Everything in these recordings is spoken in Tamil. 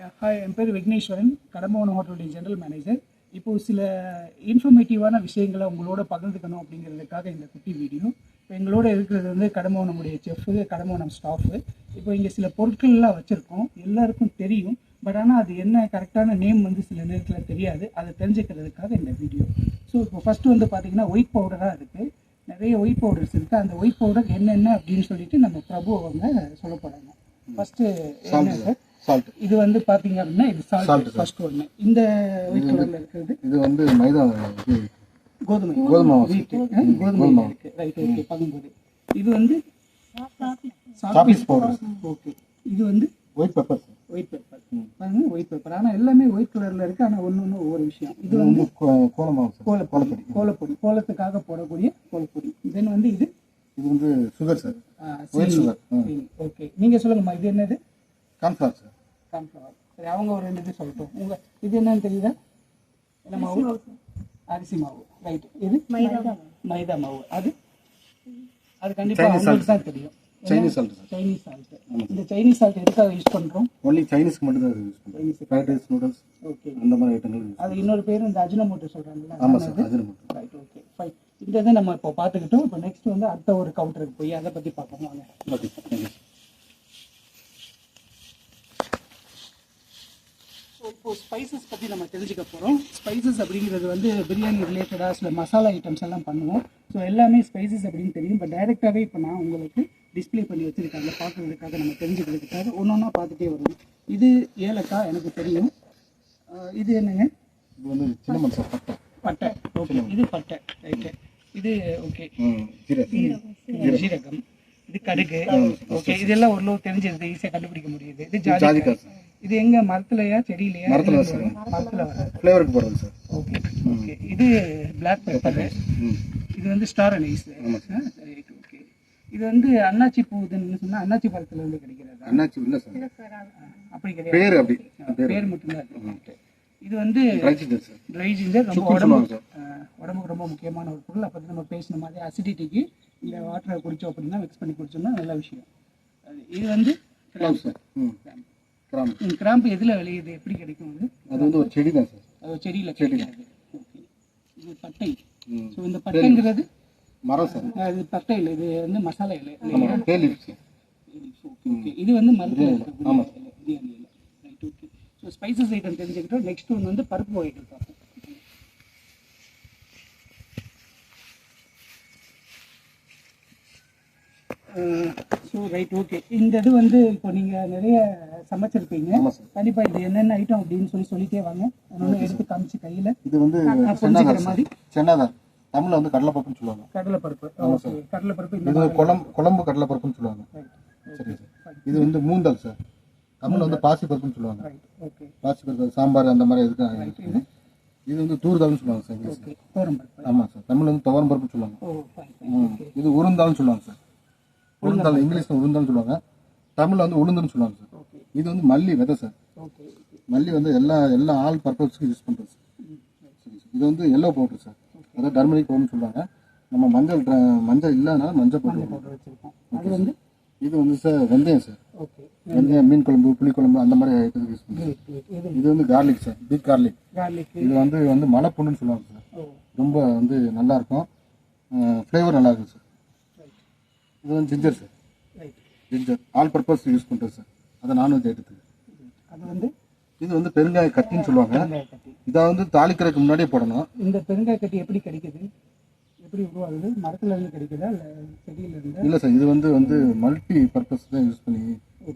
ஹாய், என் பேர் விக்னேஸ்வரன், கடம்பவனம் ஹோட்டலுடைய ஜெனரல் மேனேஜர். இப்போது சில இன்ஃபர்மேட்டிவான விஷயங்களை உங்களோட பகிர்ந்துக்கணும் அப்படிங்கிறதுக்காக இந்த குட்டி வீடியோ. இப்போ எங்களோட இருக்கிறது வந்து கடம்பவனமுடைய செஃப்பு, கடம்பவனம் ஸ்டாஃபு. இப்போ இங்கே சில பொருட்கள்லாம் வச்சுருக்கோம், எல்லாருக்கும் தெரியும். பட் ஆனால் அது என்ன கரெக்டான நேம் வந்து சில நேரத்தில் தெரியாது. அதை தெரிஞ்சுக்கிறதுக்காக இந்த வீடியோ. ஸோ இப்போ ஃபஸ்ட்டு வந்து பார்த்திங்கன்னா ஒயிட் பவுடராக இருக்குது. நிறைய ஒயிட் பவுடர்ஸ் இருக்குது. அந்த ஒயிட் பவுடர் என்னென்ன அப்படின்னு சொல்லிட்டு நம்ம பிரபு அவங்க சொல்ல போகிறாங்க. ஃபஸ்ட்டு என்ன சால்ட், இது வந்து பாத்தீங்க அப்படின்னா இது சால்ட் ஃபர்ஸ்ட் ஒன்று. இந்த ஒயிட் கலர்ல இருக்கிறது இது வந்து மைதா, கோதுமை வீட், கோதுமை இருக்கு. Right, okay. பார்க்கும்போது இது வந்து சாப்பிஸ் பவுடர். ஓகே, இது வந்து ஒயிட் பெப்பர். பாருங்க, ஒயிட் பெப்பர். ஆனால் எல்லாமே ஒயிட் கலர்ல இருக்கு. ஆனால் ஒன்று ஒவ்வொரு விஷயம். இது வந்து கோலப்பொடி, கோலத்துக்காக போடக்கூடிய கோலப்பொடி. தென் வந்து இது வந்து சுகர் சார், ஓகே. நீங்க சொல்லுங்கம்மா, இது என்னது? Cornflour sir. கார்ன்ஃப்ளவர். சரி, அவங்க ஒரு ரெண்டு இது சொல்லட்டும். உங்க இது என்னன்னு தெரியுதா? என்ன மாவு? அரிசி மாவு. ரைட். இது மைதா மாவு. அது கண்டிப்பா உங்களுக்கு தான் தெரியும். Chinese salt sir. Chinese salt. இந்த சைனீஸ் சால்ட் எதுக்காக யூஸ் பண்றோம்? ஒன்லி சைனீஸ்க்கு மட்டும் தான் யூஸ் பண்றோம். ஃப்ரைட் ரைஸ், நூடுல்ஸ், ஓகே, அந்த மாதிரி ஐட்டங்கள். அது இன்னொரு பேர் இந்த அஜினோமோட்டோ சொல்றாங்கல்ல. ஆமா sir, Ajinomoto. Right, okay, fine. இந்த இதை நம்ம இப்போ பார்த்துக்கிட்டோம். இப்போ நெக்ஸ்ட் வந்து அடுத்த ஒரு கவுண்டருக்கு போய் அதை பத்தி பார்ப்போம் வாங்க. Okay sir, thank you. இப்போ ஸ்பைசஸ் பற்றி நம்ம தெரிஞ்சுக்க போகிறோம். ஸ்பைசஸ் அப்படிங்கிறது வந்து பிரியாணி ரிலேட்டடாக சில மசாலா ஐட்டம்ஸ் எல்லாம் பண்ணுவோம். ஸோ எல்லாமே ஸ்பைசஸ் அப்படின்னு தெரியும். பட் டைரெக்டாகவே இப்போ நான் உங்களுக்கு டிஸ்பிளே பண்ணி வச்சுருக்காங்க, பார்க்குறதுக்காக நம்ம தெரிஞ்சுக்கிறதுக்காக ஒன்று ஒன்றா பார்த்துட்டே வருவோம். இது ஏலக்காய், எனக்கு தெரியும். இது என்னங்க? இது வந்து சின்னமன் சார், பட்டை. பட்டை, ஓகே. இது பட்டை, ரைட்டு. இது ஓகே, ஜீரகம். இது கடுகு, ஓகே. இதெல்லாம் ஓரளவு தெரிஞ்சிருது, ஈஸியாக கண்டுபிடிக்க முடியுது. இது ஜாதிக்காய். இது எங்க மரத்துலயா செடியிலயா? மரத்துல சார். மரத்துல வர ஃப்ளேவருக்கு போடுறது சார். Okay, okay. இது பிளாக் பெப்பர். இது வந்து ஸ்டார் அனீஸ். Right, okay. இது வந்து அன்னாச்சி பூதுன்னு சொன்னா அன்னாச்சி பழத்துல இருந்து கிடைக்கிறது. அன்னாச்சி இல்ல சார், அப்படி கிடையாது. பேர் அப்படி, பேர் மட்டும் தான் இருக்கு. இது வந்து try ginger sir. Try ginger ரொம்ப உடம்புக்கு ரொம்ப முக்கியமான ஒரு பொருள். அப்போ நம்ம பேசின மாதிரி அசிடிட்டிக்கு இந்த வாட்டரை குடிச்சோம் அப்படின்னா மிக்ஸ் பண்ணி குடிச்சோம்னா நல்ல விஷயம். இது வந்து கிராம்பு. எதுல விளையுது, எப்படி கிடைக்கும்? அது வந்து ஒரு செடி தான் சார். அது செடியில கிடைக்காது. ஓகே. இது பட்டை. ஸோ இந்த பட்டைங்கிறது மரம் சார். இது பட்டை இல்லை, இது வந்து மசாலா இலை. ஓகே. இது வந்து மரத்தில் இருக்கக்கூடிய பிரியாணி இலை. Right, okay. So spices item தெரிஞ்சுக்கிட்டோம். நெக்ஸ்ட் ஒன்று வந்து பருப்பு வகைகள் பார்ப்போம். So right, okay. இந்த இது வந்து இப்போ நீங்கள் நிறைய சமைச்சிருப்பீங்க. கண்டிப்பாக இது என்னென்ன ஐட்டம் அப்படின்னு சொல்லிட்டே வாங்க. ஒன்று எடுத்து காமிச்சு கையில். இது வந்து புரிஞ்சுக்கிற மாதிரி சென்னாதான். தமிழ்ல வந்து கடலைப்பருப்புன்னு சொல்லுவாங்க. கடலைப்பருப்பு, ஓகே. கடலைப்பருப்பு. இது குழம்பு கடலைப்பருப்புன்னு சொல்லுவாங்க. சரி சார். இது வந்து மூந்தல் சார். தமிழ்ல வந்து பாசி பருப்புன்னு சொல்லுவாங்க. ஓகே. பாசி பருப்பு, சாம்பார் அந்த மாதிரி இதுக்கு. இது வந்து தூர்தால்னு சொல்லுவாங்க சார். ஓகே, துவரம் பருப்பு. ஆமாம் சார். தமிழ்ல வந்து துவரம் பருப்புன்னு சொல்லுவாங்க. இது உளுந்தால்னு சொல்லுவாங்க சார். உளுந்தால், இங்கிலீஷ்ல உளுந்தால்னு சொல்லுவாங்க, தமிழ்ல வந்து உளுந்துன்னு சொல்லுவாங்க சார். இது வந்து மல்லி விதை சார். மல்லி வந்து எல்லா ஆல் பர்பஸ்க்கு யூஸ் பண்ணுறது சார். சரி சார். இது வந்து எல்லோ பவுடர் சார், அதாவது டர்மரிக் பவுடர்னு சொல்லுவாங்க. நம்ம மஞ்சள் இல்லாதனால மஞ்சள் பவுடர் வச்சுருக்கோம். அது வந்து இது வந்து சார் வெந்தயம் சார். வெந்தயம் மீன் குழம்பு, புளிக்குழம்பு அந்த மாதிரி ஐட்டத்துக்கு யூஸ் பண்ணுறோம். இது வந்து கார்லிக் சார், பிக் கார்லிக். இது வந்து மலைப்புண்ணுன்னு சொல்லுவாங்க சார். ரொம்ப வந்து நல்லா இருக்கும், ஃப்ளேவர் நல்லா இருக்கும் சார். இது வந்து ginger sir. Ginger all purpose use பண்ணுறது சார். அதை நான்வெஜ் ஐட்டத்துக்கு. அது வந்து இது வந்து பெருங்காய கட்டின்னு சொல்லுவாங்க. இதை வந்து தாளிக்கிறதுக்கு முன்னாடியே போடணும். இந்த பெருங்காய கட்டி எப்படி கிடைக்குது, எப்படி உருவாகுது? மரத்துல இருந்து கிடைக்குதா இல்லை செடியில இருந்து? இல்லை சார், இது வந்து மல்டி பர்பஸ் தான் யூஸ் பண்ணி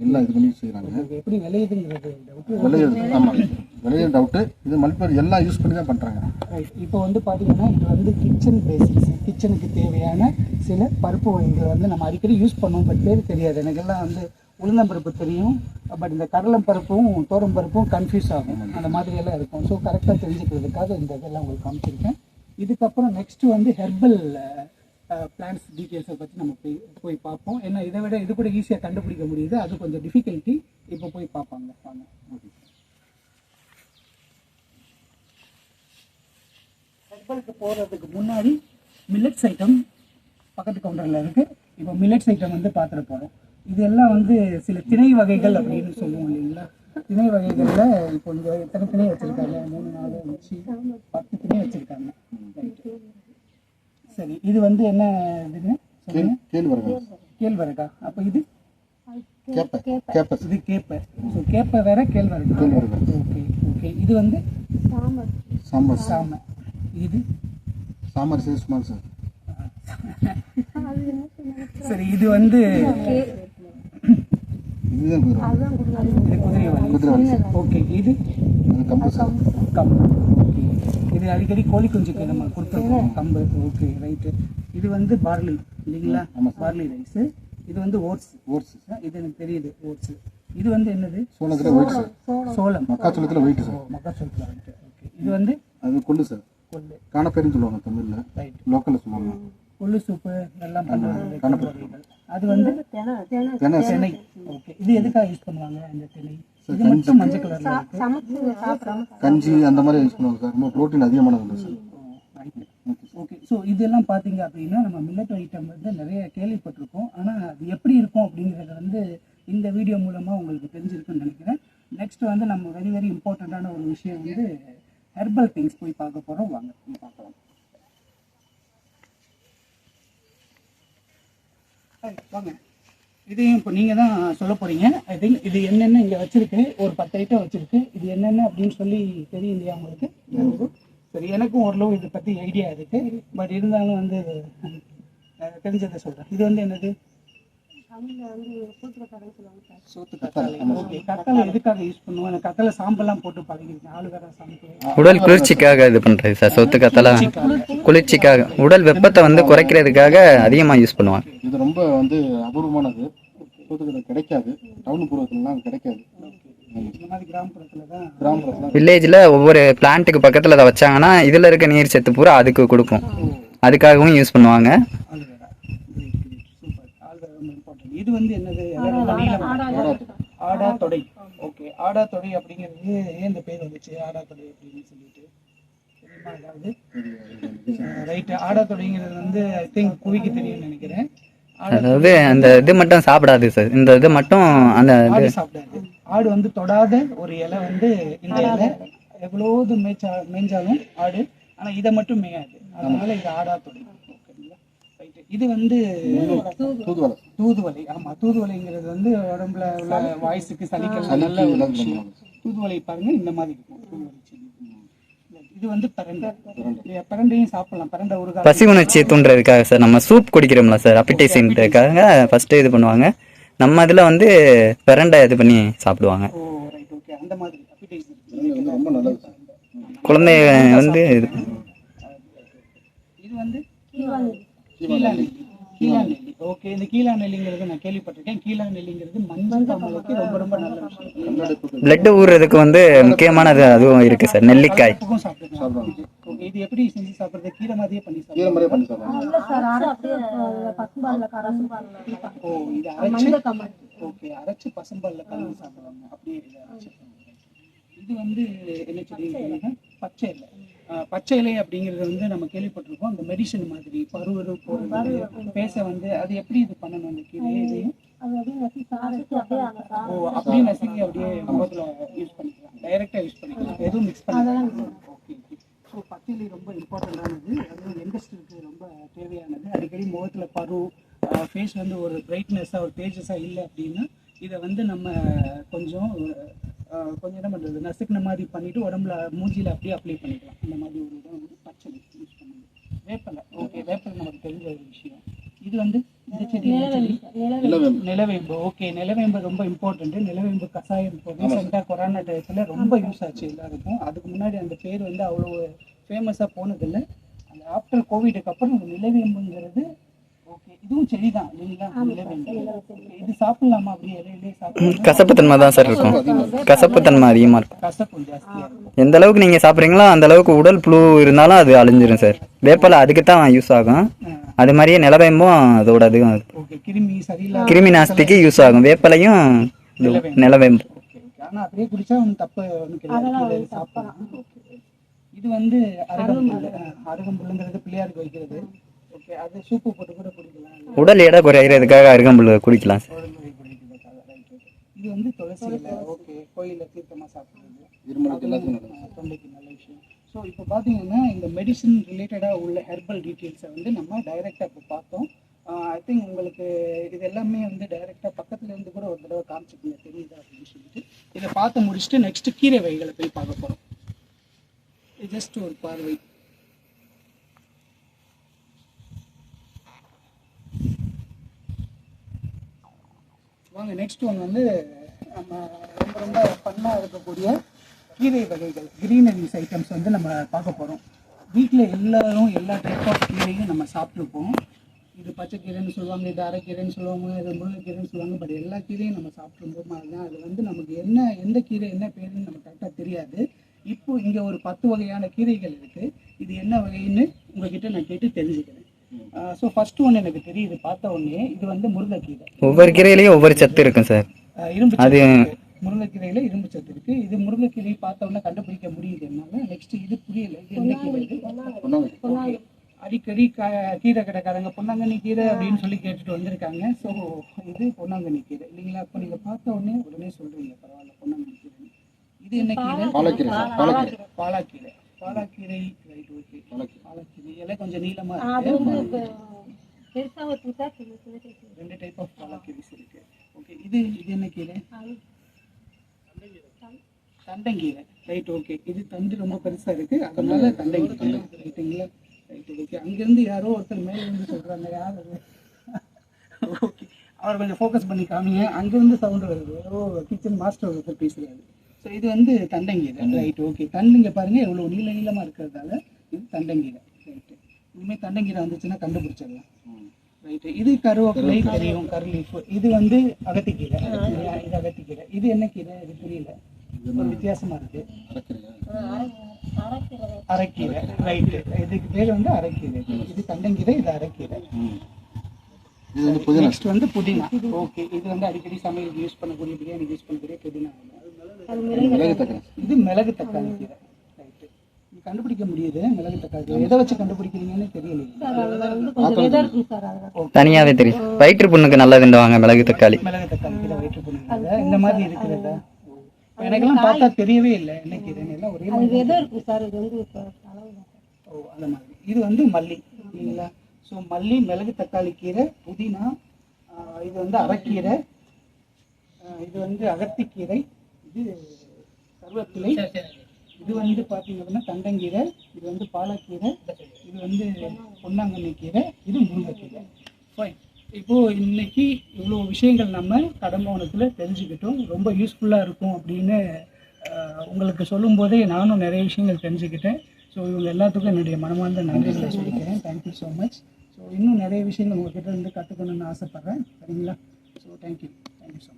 எல்லாம் இது பண்ணி செய்கிறாங்க. எப்படி விளையுதுங்கிறது விளையுது. ஆமாம், விளையுது டவுட்டு. இது மல்டி எல்லாம் யூஸ் பண்ணி தான் பண்ணுறாங்க. இப்போ வந்து பார்த்தீங்கன்னா இது வந்து கிச்சன் பேசிக்ஸ், கிச்சனுக்கு தேவையான சில பருப்பு வகைகள் வந்து நம்ம அடிக்கடி யூஸ் பண்ணுவோம். பட் பேர் தெரியாது. எனக்கெல்லாம் வந்து உளுந்தம்பருப்பு தெரியும், பட் இந்த கடலம் பருப்பும் தோரம் பருப்பும் கன்ஃபியூஸ் ஆகும். அந்த மாதிரியெல்லாம் இருக்கும். ஸோ கரெக்டாக தெரிஞ்சுக்கிறதுக்காக இந்த இதெல்லாம் உங்களுக்கு காமிச்சிருக்கேன். இதுக்கப்புறம் நெக்ஸ்ட்டு வந்து ஹெர்பல் பிளான்ஸ் டீட்டெயில்ஸை பற்றி நம்ம போய் பார்ப்போம். ஏன்னா இதை விட இது கூட ஈஸியாக கண்டுபிடிக்க முடியுது, அது கொஞ்சம் டிஃபிகல்ட்டி. இப்போ போய் பார்ப்பாங்க வாங்க. ஹெர்பலுக்கு போகிறதுக்கு முன்னாடி மில்லட்ஸ் ஐட்டம் பக்கத்து கவுண்டரில் இருக்குது. இப்போ மில்லட்ஸ் ஐட்டம் வந்து பார்த்துட்டு போகிறோம். இதெல்லாம் வந்து சில திணை வகைகள் அப்படின்னு சொல்லுவோம் இல்லைங்களா. திணை வகைகளில் இப்போ இங்கே எத்தனை திணை வச்சுருக்காங்க? 3 4 5 10 திணை வச்சுருக்காங்க. சரி, இது வந்து என்ன இதுங்க? கேழ்வரகா. அப்போ இது இது கேப்பை. ஸோ கேப்பை வேற, கேழ்வரகு. Okay okay. இது வந்து சாமை. இது சரி, இது வந்து இது குதிரைவாலி. ஓகே, இது கம்பு. ஓகே, இது அடிக்கடி கோழி குஞ்சுக்கு நம்ம கொடுத்துருக்கோம் கம்பு. Okay right. இது வந்து பார்லி இல்லைங்களா? Barley rice. இது வந்து ஓட்ஸ். இது எனக்கு தெரியுது, ஓட்ஸ். இது வந்து என்னது? சோளம். மக்காச்சோளத்தில் வெயிட் சார். மக்காச்சோளத்தில் வெயிட். ஓகே. இது வந்து அது கொள்ளு சார். காணப்பேருன்னு சொல்லுவாங்க தமிழில், ரைட். லோக்கலில் சொல்லுவாங்க. கொள்ளு சூப்பு எல்லாம் பண்ணுவாங்க. அது வந்து திணை. ஓகே. இது எதுக்காக யூஸ் பண்ணுவாங்க இந்த திணை? இது மட்டும் மஞ்சள் கலர்ல இருக்கு. கஞ்சி அந்த மாதிரி யூஸ் பண்ணுவாங்க சார். ரொம்ப ப்ரோட்டீன் அதிகமானது சார். ஓகே. ஸோ இதெல்லாம் பார்த்தீங்க அப்படின்னா நம்ம மில்லட் ஐட்டம் வந்து நிறைய கேள்விப்பட்டிருக்கோம். ஆனால் அது எப்படி இருக்கும் அப்படிங்கிறத வந்து இந்த வீடியோ மூலமாக உங்களுக்கு தெரிஞ்சிருக்குன்னு நினைக்கிறேன். நெக்ஸ்ட் வந்து நம்ம வெரி வெரி இம்பார்ட்டண்ட்டான ஒரு விஷயம் வந்து ஹெர்பல் திங்ஸ் போய் பார்க்க போகிறோம். வாங்க போய் பார்க்கலாம். வாங்க. இதையும் இப்போ நீங்கள் தான் சொல்ல போகிறீங்க. ஐ திங்க் இது என்னென்ன இங்கே வச்சுருக்கு, ஒரு 10 ஐட்டம் வச்சுருக்கு. இது என்னென்ன அப்படின்னு சொல்லி தெரியும் இல்லையா உங்களுக்கு? சரி, எனக்கும் ஓரளவு இதை பற்றி ஐடியா இருக்குது. பட் இருந்தாலும் வந்து தெரிஞ்சதை சொல்கிறேன். இது வந்து என்னது? சோத்து கத்தாழை. ஓகே. கத்தாழை எதுக்காக யூஸ் பண்ணுவோம்? கத்தாழை சாம்பெல்லாம் போட்டு பழகிருக்கேன். ஆளுகார சாம்பு உடல் குளிர்ச்சிக்காக இது பண்றது சார். சொத்து கத்தாழை குளிர்ச்சிக்காக, உடல் வெப்பத்தை வந்து குறைக்கிறதுக்காக அதிகமாக யூஸ் பண்ணுவாங்க. இது ரொம்ப வந்து அபூர்வமானது. சோத்துக்கத்தாழை கிடைக்காது, டவுன் பூர்வத்துலலாம் கிடைக்காது. வில்லேஜில் ஒவ்வொரு பிளான்ட்டுக்கு பக்கத்தில் அதை வச்சாங்கன்னா இதில் இருக்க நீர் சத்து பூரா அதுக்கு கொடுக்கும். அதுக்காகவும் யூஸ் பண்ணுவாங்க. இது வந்து என்னது? ஆடா தொடை. ஓகே. ஆடா தொடை அப்படிங்கிறது ஏன் இந்த பேர் வந்துச்சு ஆடா தொடை அப்படின்னு சொல்லிட்டு தெரியுமா? அதாவது ரைட்டு. ஆடா தொடைங்கிறது வந்து ஐ திங்க் குவிக்கு தெரியும்னு நினைக்கிறேன். அதாவது அந்த இது மட்டும் சாப்பிடாது சார். இந்த இது மட்டும் அந்த ஆடு சாப்பிடாது. ஆடு வந்து தொடாத ஒரு இலை வந்து இந்த இலை எவ்வளோது மேய்ஞ்சாலும் ஆடு, ஆனால் இதை மட்டும் மேயாது. அதனால இது ஆடா தொடை. ஓகேங்களா? ரைட்டு. இது வந்து தூதுவளை. ஆமாம், தூதுவளைங்கிறது வந்து உடம்புல உள்ள வாய்ஸுக்கு சளிக்கெல்லாம் நல்ல ஒரு விஷயம். தூதுவளை பாருங்க, இந்த மாதிரி இருக்கும் தூதுவளை செடி. இது வந்து பிரண்டை. பிரண்டையும் சாப்பிடலாம். பிரண்டை ஒரு பசி உணர்ச்சியை தூண்டுறதுக்காக சார். நம்ம சூப் குடிக்கிறோம்ல சார், அப்பிடைசேஷனுக்காக ஃபர்ஸ்ட் இது பண்ணுவாங்க. நம்ம இதில் வந்து பிரண்டை இது பண்ணி சாப்பிடுவாங்க. ஓ ரைட். ஓகே. அந்த மாதிரி ரொம்ப நல்லது. குழந்தை வந்து இது வந்து கீழாநெல்லி. ஓகே. இந்த கீழாநெல்லிங்கிறது நான் கேள்விப்பட்டிருக்கேன். கீழாநெல்லிங்கிறது மஞ்சள் காமாலைக்கு ரொம்ப ரொம்ப நல்ல விஷயம். பிளட் ஊறுறதுக்கு வந்து முக்கியமானது அதுவும் இருக்கு சார். நெல்லிக்காய் சாப்பிடுவாங்க. ஓகே. இது எப்படி செஞ்சு சாப்பிடுறது? கீரை மாதிரியே பண்ணி சாப்பிடுவாங்க. ஓ, இது அரைச்சு. ஓகே, அரைச்சு பசும்பால்ல கலந்து சாப்பிடுவாங்க. அப்படியே இதை அரைச்சு. இது வந்து என்ன சொல்லியிருக்கீங்கன்னா பச்சை இலை. பச்சை இலை அப்படிங்கிறது வந்து நம்ம கேள்விப்பட்டிருக்கோம். அந்த மெடிசன் மாதிரி பருவரு போடுறது பேச வந்து அது எப்படி இது பண்ணணும்? அந்த கீரையை இதையும் அப்படியே நசுக்கி அப்படியே முகத்தில் யூஸ் பண்ணிக்கலாம். டைரெக்டாக யூஸ் பண்ணிக்கலாம், எதுவும் மிக்ஸ் பண்ணிக்கலாம். ஓகே. ஸோ பச்சை இலை ரொம்ப இம்பார்ட்டண்ட்டானது. அதுவும் யங்ஸ்டருக்கு ரொம்ப தேவையானது. அடிக்கடி முகத்தில் பரு, ஃபேஸ் வந்து ஒரு பிரைட்னஸாக ஒரு தேஜஸாக இல்லை அப்படின்னா இதை வந்து நம்ம கொஞ்சம் என்ன பண்ணுறது, நசுக்கின மாதிரி பண்ணிவிட்டு உடம்புல மூஞ்சியில் அப்படியே அப்ளை பண்ணிக்கலாம். அந்த மாதிரி ஒரு இதை வந்து பச்சை யூஸ் பண்ணுது. வேப்பலை. ஓகே. வேப்பலை நமக்கு தெரிஞ்ச ஒரு விஷயம். இது வந்து இந்த செடி நிலவேம்பு. ஓகே. நிலவேம்பு ரொம்ப இம்பார்ட்டண்ட்டு. நிலவேம்பு கஷாயம் இப்போ ரீசெண்டாக கொரோனா டயத்தில் ரொம்ப யூஸ் ஆச்சு எல்லாருக்கும். அதுக்கு முன்னாடி அந்த பேர் வந்து அவ்வளோ ஃபேமஸாக போனதில்லை. அந்த ஆஃப்டர் கோவிடுக்கு அப்புறம் அந்த நிலவேம்புங்கிறது ஓகே. இதுவும் செடி தான் இல்லைங்களா? நிலவேம்பு. இது சாப்பிடலாமா? அப்படியே இலையிலே சாப்பிடலாம். கசப்புத்தன்மை தான் சார் இருக்கும். கசப்புத்தன்மை அதிகமாக இருக்கும். கசப்பு ஜாஸ்தியாக இருக்கும். எந்த அளவுக்கு நீங்கள் சாப்பிட்றீங்களோ அந்த அளவுக்கு உடல் புழு இருந்தாலும் அது அழிஞ்சிடும் சார். வேப்பலை அதுக்கு தான் யூஸ் ஆகும். அது மாதிரியே நிலவேம்பும் அதோட அதுவும் ஓகே. கிருமி நாசிக்கு யூஸ் ஆகும். வேப்பலையும் நிலவேம்பு. ஆனால் அப்படியே குடிச்சா ஒன்றும் தப்பு ஒன்றும் கிடையாது, சாப்பிடலாம். இது வந்து அருகம்புல். அருகம்புல்லுங்கிறது பிள்ளையாருக்கு வைக்கிறது. ஓகே. அது சூப்பு போட்டு கூட குடிக்கலாம். உடல் எடை குறைகிறதுக்காக அருகம்புல் குடிக்கலாம் சார். இது இது வந்து துளசி இலை. ஓகே, கோயிலில் தீர்த்தமாக சாப்பிட்றது இருமலுக்கு எல்லாத்துக்கும் நல்லது. தொண்டைக்கு நல்ல விஷயம். ஸோ இப்போ பார்த்தீங்கன்னா இந்த மெடிசன் ரிலேட்டடாக உள்ள ஹெர்பல் டீட்டெயில்ஸை வந்து நம்ம டைரெக்டாக இப்போ பார்த்தோம். ஐ திங்க் உங்களுக்கு இது எல்லாமே வந்து டைரெக்டாக பக்கத்துல இருந்து கூட ஒரு தடவை காமிச்சிக்கோங்க, தெரியுதா அப்படின்னு சொல்லிட்டு. இதை பார்த்து முடிச்சுட்டு நெக்ஸ்ட் கீரை வகைகளை போய் பார்க்க போகிறோம். இது ஜஸ்ட் ஒரு பார்வை. வாங்க, நெக்ஸ்ட் ஒன் வந்து நம்ம ரொம்ப ரொம்ப ஃபன்னாக இருக்கக்கூடிய கீரை வகைகள், கிரீனரிஸ் ஐட்டம்ஸ் வந்து நம்ம பார்க்க போகிறோம். வீட்டில் எல்லாரும் எல்லா டைப் ஆஃப் கீரையும் நம்ம சாப்பிட்ருப்போம். இது பச்சைக்கீரைன்னு சொல்லுவாங்க, இது அரைக்கீரைன்னு சொல்லுவாங்க, இது முருங்கைக்கீரைன்னு சொல்லுவாங்க. பட் எல்லா கீரையும் நம்ம சாப்பிட்ருப்போம். அதுதான் அது வந்து நமக்கு எந்த கீரை என்ன பேருன்னு நமக்கு கரெக்டாக தெரியாது. இப்போ இங்கே ஒரு 10 வகையான கீரைகள் இருக்குது. இது என்ன வகைன்னு உங்ககிட்ட நான் கேட்டு தெரிஞ்சுக்கிறேன். ஸோ ஃபர்ஸ்ட் ஒன்று எனக்கு தெரியுது, பார்த்த உடனே இது வந்து முருங்கைக்கீரை. ஒவ்வொரு கீரையிலையும் ஒவ்வொரு சத்து இருக்கும் சார். இரும்பு சத்து இருக்கு. முருங்கைக்கீரையில இரும்பு சத்து இருக்கு. இது முருங்கைக்கீரை பார்த்த உடனே கண்டுபிடிக்க முடியுது என்னால. நெக்ஸ்ட் இது புரியல, இது எந்த கீரை? இது அடிக்கடி கீரை கடைக்காரங்க பொன்னாங்கண்ணி கீரை அப்படின்னு சொல்லி கேட்டுட்டு வந்திருக்காங்க. ஸோ இது பொன்னாங்கண்ணி கீரை இல்லைங்களா? அப்போ நீங்கள் பார்த்த உடனே சொல்றீங்க பரவாயில்ல பொன்னாங்கண்ணி கீரை. இது என்ன கீரை? பாலாக்கீரை. பாலாக்கீரை, ரைட், ஓகே. பாலாக்கீரை இலை கொஞ்சம் நீளமா இருக்கு. 2 டைப் ஆஃப் பாலாக்கீரைஸ் இருக்கு. ஓகே, இது என்ன கீரை? தண்டங்கீரை, ரைட், ஓகே. இது தண்டு ரொம்ப பெருசா இருக்கு, அதனால தண்டங்கீரை, ரைட்டுங்களா? Right, okay. அங்கிருந்து யாரோ ஒருத்தர் மேலே வந்து சொல்றாங்க, யார் அது? ஓகே, அவர் கொஞ்சம் ஃபோக்கஸ் பண்ணி காமிங்க. அங்கிருந்து சவுண்டு வருது, ஏதோ கிச்சன் மாஸ்டர் ஒருத்தர் பேசுறாரு. ஸோ இது வந்து தண்டங்கீரை, ரைட், ஓகே. தண்டுங்க பாருங்க எவ்வளோ நீளமா இருக்கிறதால இது தண்டங்கீரை, ரைட்டு. இனிமேல் தண்டங்கீரை வந்துச்சுன்னா கண்டுபிடிச்சிடலாம், ரைட்டு. இது கருவேப்பிலை தெரியும், கருலீஃப். இது வந்து அகத்திக்கீரை, இது அகத்திக்கீரை. இது என்ன கீரை? இது புரியல, ஒரு வித்தியாசமா இருக்கு. அரைக்கீரை, ரைட்டு. இதுக்கு பேர் வந்து அரைக்கீரை. இது தண்டங்கீரை, இது அரைக்கீரை. நெக்ஸ்ட் வந்து புதினா. ஓகே, இது வந்து அடிக்கடி சமையலுக்கு யூஸ் பண்ணக்கூடிய, பிரியாணி யூஸ் பண்ணக்கூடிய புதினா. இது மிளகு தக்காளி கீரை, ரைட்டு. இது கண்டுபிடிக்க முடியுது, மிளகு தக்காளி. எதை வச்சு கண்டுபிடிக்கிறீங்கன்னு தெரியலையே. தனியாவே தெரியும். வயிற்று புண்ணுக்கு நல்லதுண்டுவாங்க மிளகு தக்காளி. மிளகு தக்காளி கீரை வயிற்று புண்ணுக்கு இந்த மாதிரி இருக்கிறதா? எனக்கெல்லாம் பார்த்தா தெரியவே இல்லை என்ன கீரைன்னு. எல்லாம் ஒரே ஓ, அந்த மாதிரி. இது வந்து மல்லி இல்லைங்களா? ஸோ மல்லி, மிளகு தக்காளி கீரை, புதினா, இது வந்து அரைக்கீரை, இது வந்து அகத்திக்கீரை, இது கருவேப்பிலை, இது வந்து பார்த்தீங்க அப்படின்னா தண்டங்கீரை, இது வந்து பாலக்கீரை, இது வந்து பொன்னாங்கண்ணி கீரை, இது முருங்கைக்கீரை. ஃபைன். இப்போது இன்னைக்கு இவ்வளோ விஷயங்கள் நம்ம கடம்பவனத்தில் தெரிஞ்சுக்கிட்டோம். ரொம்ப யூஸ்ஃபுல்லாக இருக்கும் அப்படின்னு உங்களுக்கு சொல்லும்போதே நானும் நிறைய விஷயங்கள் தெரிஞ்சுக்கிட்டேன். ஸோ இவங்க எல்லாத்துக்கும் என்னுடைய மனமார்ந்த நன்றிகளை சொல்லிக்கிறேன். Thank you so much. ஸோ இன்னும் நிறைய விஷயங்கள் உங்கள்கிட்ட இருந்து கற்றுக்கணும்னு ஆசைப்பட்றேன், சரிங்களா? So thank you so much.